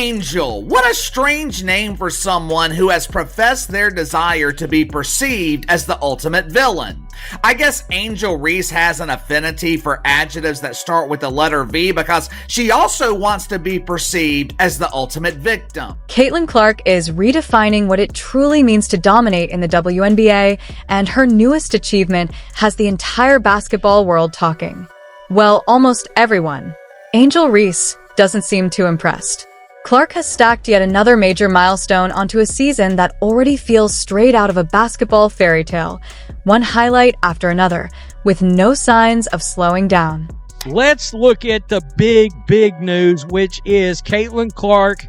Angel. What a strange name for someone who has professed their desire to be perceived as the ultimate villain. I guess Angel Reese has an affinity for adjectives that start with the letter V because she also wants to be perceived as the ultimate victim. Caitlin Clark is redefining what it truly means to dominate in the WNBA, and her newest achievement has the entire basketball world talking. Well, almost everyone. Angel Reese doesn't seem too impressed. Clark has stacked yet another major milestone onto a season that already feels straight out of a basketball fairy tale, one highlight after another, with no signs of slowing down. Let's look at the big news, which is Caitlin Clark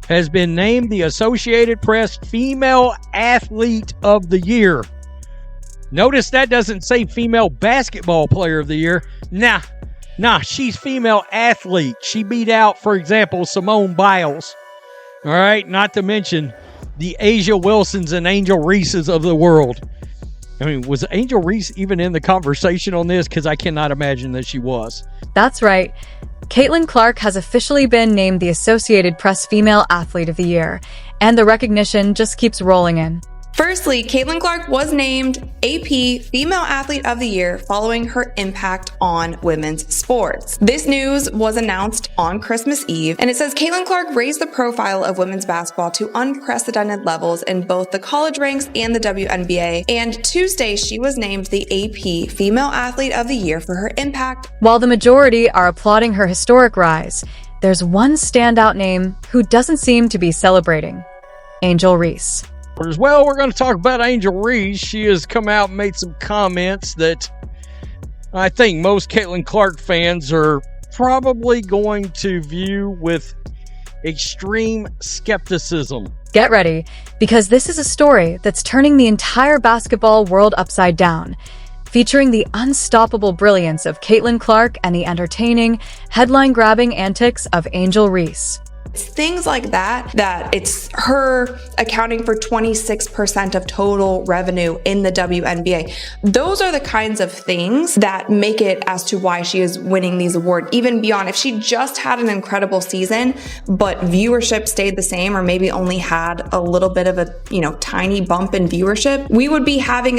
has been named the Associated Press Female Athlete of the Year. Notice that doesn't say Female Basketball Player of the Year. Nah, she's female athlete. She beat out, for example, Simone Biles. All right, not to mention the A'ja Wilsons and Angel Reeses of the world. I mean, was Angel Reese even in the conversation on this? Because I cannot imagine that she was. That's right. Caitlin Clark has officially been named the Associated Press Female Athlete of the Year, and the recognition just keeps rolling in. Firstly, Caitlin Clark was named AP Female Athlete of the Year following her impact on women's sports. This news was announced on Christmas Eve, and it says Caitlin Clark raised the profile of women's basketball to unprecedented levels in both the college ranks and the WNBA, and Tuesday she was named the AP Female Athlete of the Year for her impact. While the majority are applauding her historic rise, there's one standout name who doesn't seem to be celebrating: Angel Reese. As well, we're going to talk about Angel Reese. She has come out and made some comments that I think most Caitlin Clark fans are probably going to view with extreme skepticism. Get ready, because this is a story that's turning the entire basketball world upside down, featuring the unstoppable brilliance of Caitlin Clark and the entertaining, headline-grabbing antics of Angel Reese. Things like that it's her accounting for 26% of total revenue in the WNBA. Those are the kinds of things that make it as to why she is winning these awards, even beyond if she just had an incredible season, but viewership stayed the same, or maybe only had a little bit of a, tiny bump in viewership, we wouldn't be having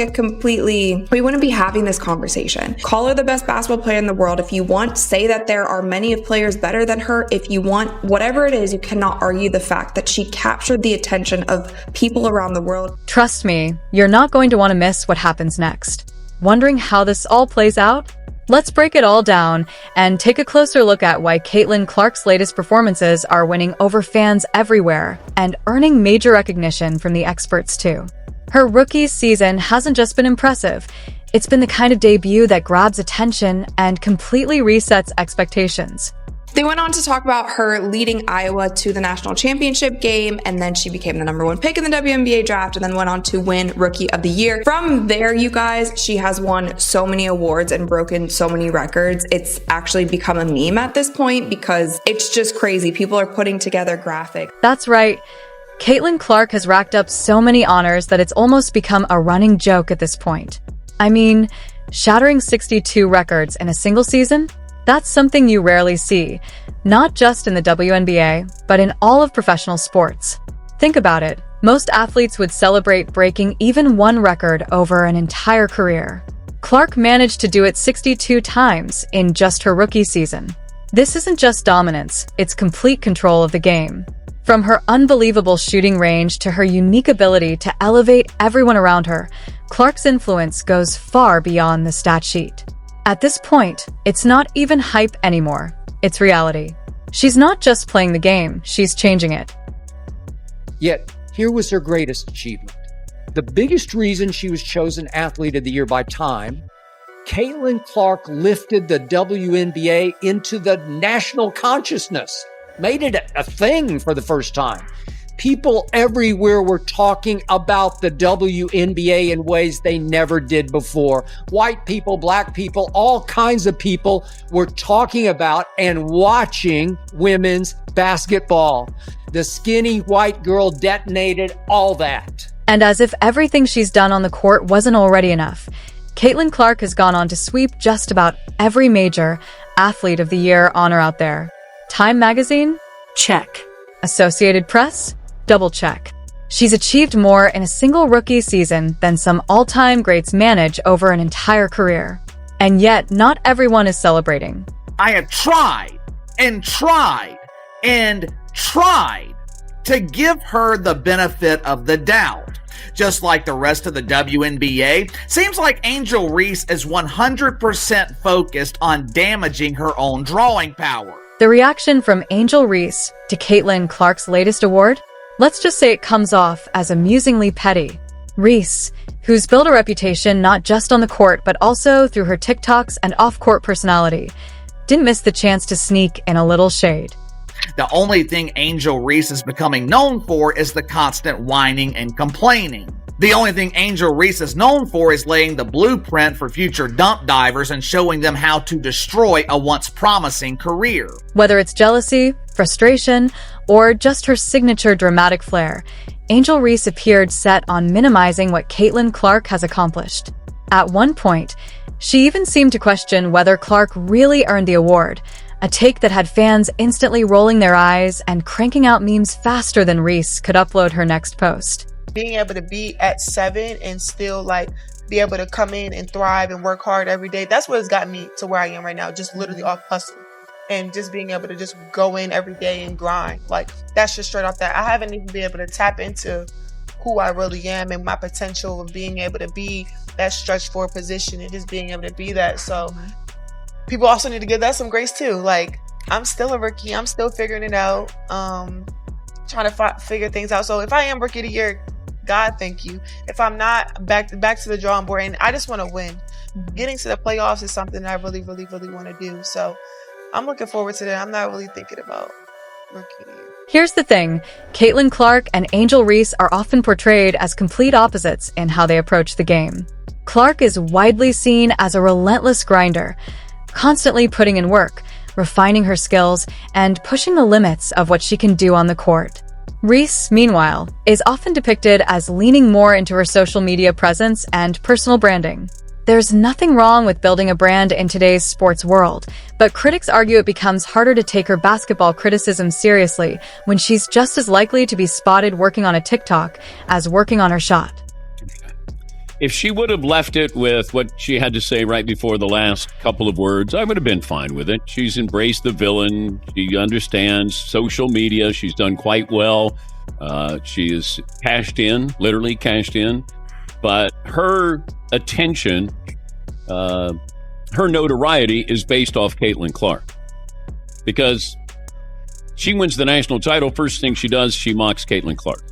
this conversation. Call her the best basketball player in the world if you want. Say that there are many players better than her if you want. Whatever it is, you cannot argue the fact that she captured the attention of people around the world. Trust me, you're not going to want to miss what happens next. Wondering how this all plays out? Let's break it all down and take a closer look at why Caitlin Clark's latest performances are winning over fans everywhere and earning major recognition from the experts too. Her rookie season hasn't just been impressive, it's been the kind of debut that grabs attention and completely resets expectations. They went on to talk about her leading Iowa to the national championship game, and then she became the #1 pick in the WNBA draft and then went on to win Rookie of the Year. From there, you guys, she has won so many awards and broken so many records. It's actually become a meme at this point because it's just crazy. People are putting together graphics. That's right. Caitlin Clark has racked up so many honors that it's almost become a running joke at this point. I mean, shattering 62 records in a single season? That's something you rarely see, not just in the WNBA, but in all of professional sports. Think about it. Most athletes would celebrate breaking even one record over an entire career. Clark managed to do it 62 times in just her rookie season. This isn't just dominance, it's complete control of the game. From her unbelievable shooting range to her unique ability to elevate everyone around her, Clark's influence goes far beyond the stat sheet. At this point, it's not even hype anymore. It's reality. She's not just playing the game, she's changing it. Yet, here was her greatest achievement. The biggest reason she was chosen Athlete of the Year by Time, Caitlin Clark lifted the WNBA into the national consciousness, made it a thing for the first time. People everywhere were talking about the WNBA in ways they never did before. White people, black people, all kinds of people were talking about and watching women's basketball. The skinny white girl detonated all that. And as if everything she's done on the court wasn't already enough, Caitlin Clark has gone on to sweep just about every major Athlete of the Year honor out there. Time magazine? Check. Associated Press? Double check. She's achieved more in a single rookie season than some all-time greats manage over an entire career. And yet, not everyone is celebrating. I have tried and tried and tried to give her the benefit of the doubt. Just like the rest of the WNBA, seems like Angel Reese is 100% focused on damaging her own drawing power. The reaction from Angel Reese to Caitlin Clark's latest award? Let's just say it comes off as amusingly petty. Reese, who's built a reputation not just on the court but also through her TikToks and off-court personality, didn't miss the chance to sneak in a little shade. The only thing Angel Reese is becoming known for is the constant whining and complaining. The only thing Angel Reese is known for is laying the blueprint for future dump divers and showing them how to destroy a once promising career. Whether it's jealousy, frustration, or just her signature dramatic flair, Angel Reese appeared set on minimizing what Caitlin Clark has accomplished. At one point, she even seemed to question whether Clark really earned the award, a take that had fans instantly rolling their eyes and cranking out memes faster than Reese could upload her next post. Being able to be at 7 and still be able to come in and thrive and work hard every day, that's what has gotten me to where I am right now, just literally off hustle. And just being able to just go in every day and grind. That's just straight off that. I haven't even been able to tap into who I really am and my potential of being able to be that stretch for position and just being able to be that. So people also need to give that some grace too. I'm still a rookie. I'm still figuring it out. Trying to figure things out. So if I am rookie of the year, God, thank you. If I'm not, back to the drawing board. And I just want to win. Getting to the playoffs is something that I really, really, really want to do. So I'm looking forward to that. I'm not really thinking about rookie of the year. Here's the thing. Caitlin Clark and Angel Reese are often portrayed as complete opposites in how they approach the game. Clark is widely seen as a relentless grinder, constantly putting in work, refining her skills, and pushing the limits of what she can do on the court. Reese, meanwhile, is often depicted as leaning more into her social media presence and personal branding. There's nothing wrong with building a brand in today's sports world, but critics argue it becomes harder to take her basketball criticism seriously when she's just as likely to be spotted working on a TikTok as working on her shot. If she would have left it with what she had to say right before the last couple of words, I would have been fine with it. She's embraced the villain. She understands social media. She's done quite well. She is literally cashed in. But her attention, her notoriety is based off Caitlin Clark. Because she wins the national title, first thing she does, she mocks Caitlin Clark.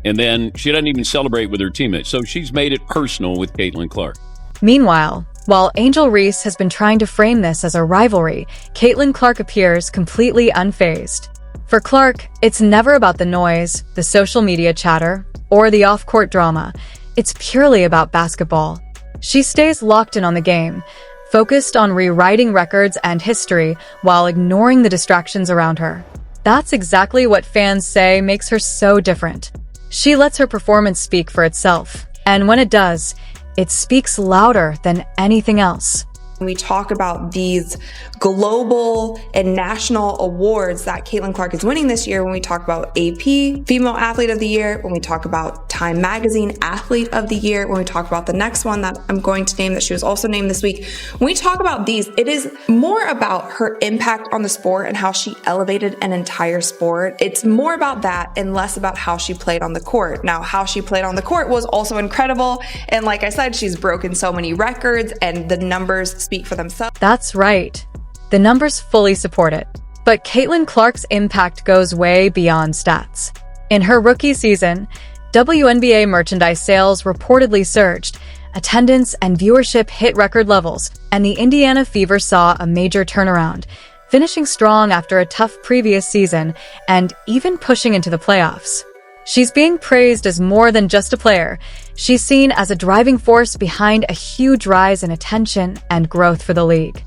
And then she doesn't even celebrate with her teammates. So she's made it personal with Caitlin Clark. Meanwhile, while Angel Reese has been trying to frame this as a rivalry, Caitlin Clark appears completely unfazed. For Clark, it's never about the noise, the social media chatter, or the off-court drama. It's purely about basketball. She stays locked in on the game, focused on rewriting records and history while ignoring the distractions around her. That's exactly what fans say makes her so different. She lets her performance speak for itself, and when it does, it speaks louder than anything else. When we talk about these global and national awards that Caitlin Clark is winning this year, when we talk about AP Female Athlete of the Year, when we talk about Time Magazine Athlete of the Year, when we talk about the next one that I'm going to name that she was also named this week, when we talk about these, it is more about her impact on the sport and how she elevated an entire sport. It's more about that and less about how she played on the court. Now, how she played on the court was also incredible. And like I said, she's broken so many records and the numbers speak for themselves. That's right. The numbers fully support it. But Caitlin Clark's impact goes way beyond stats. In her rookie season, WNBA merchandise sales reportedly surged, attendance and viewership hit record levels, and the Indiana Fever saw a major turnaround, finishing strong after a tough previous season and even pushing into the playoffs. She's being praised as more than just a player. She's seen as a driving force behind a huge rise in attention and growth for the league.